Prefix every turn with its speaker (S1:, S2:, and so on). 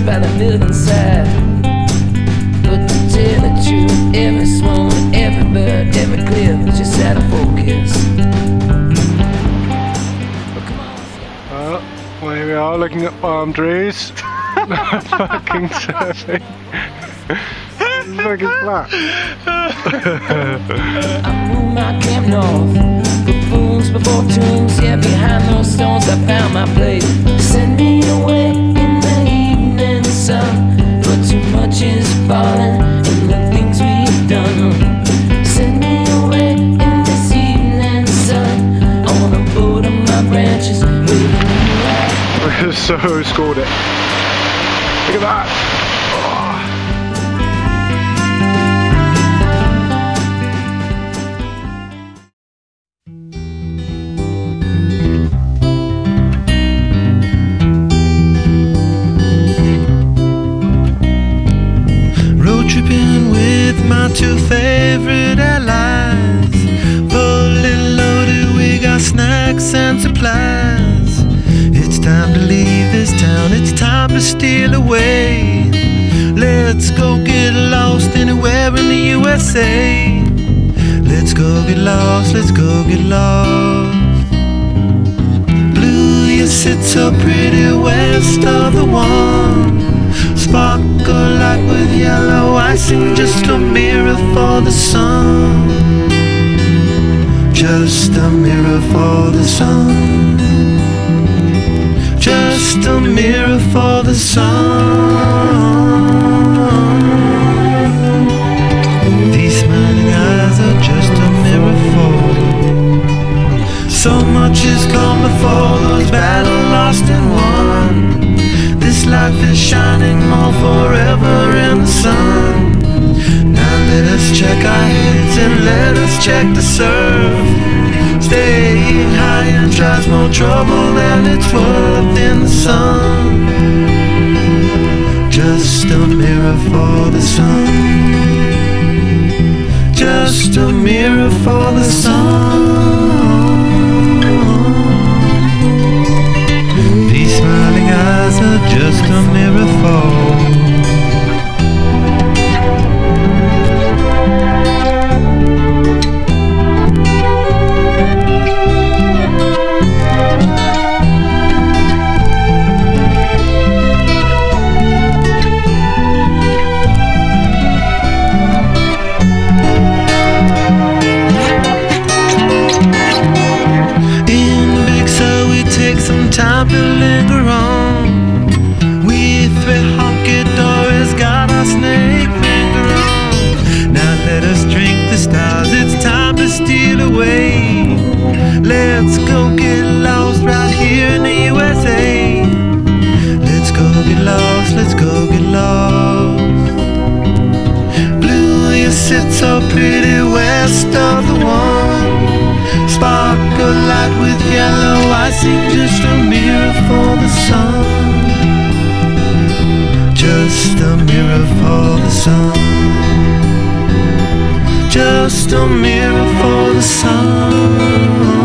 S1: by the million side. But to tell the truth, every swan, every bird, every cliff is just out of focus. But come on.
S2: Well, here we are looking at palm trees. Fucking surfing. It's fucking flat.
S1: I moved my camp north, buffoons before tombs. Yeah, behind those stones I found my place. Send me away in the evening sun, for too much is falling in the things we've done. Send me away in this evening sun, on a boat of my branches.
S2: So scored it. Look at that.
S3: Tripping with my two favorite allies, fully loaded, we got snacks and supplies. It's time to leave this town, it's time to steal away. Let's go get lost anywhere in the USA. Let's go get lost, let's go get lost. Blue, you sit so pretty west of the one. Sparkle like with yellow icing, just a mirror for the sun. Just a mirror for the sun. Just a mirror for the sun. These smiling eyes are just a mirror for. So much has come before, those battles lost and won. This life is shining more forever in the sun. Now let us check our heads and let us check the surf. Staying high and tries more trouble than it's worth in the sun. Just a mirror for the sun. Just a mirror for the sun. These smiling eyes are just a mirror for. Time to linger on. We three honky dories got our snake finger on. Now let us drink the stars, it's time to steal away. Let's go get lost right here in the USA. Let's go get lost, let's go get lost. Blue, you sit so pretty west of the one. Sparkle light with yellow icing, just a mirror for the sun. Just a mirror for the sun. Just a mirror for the sun.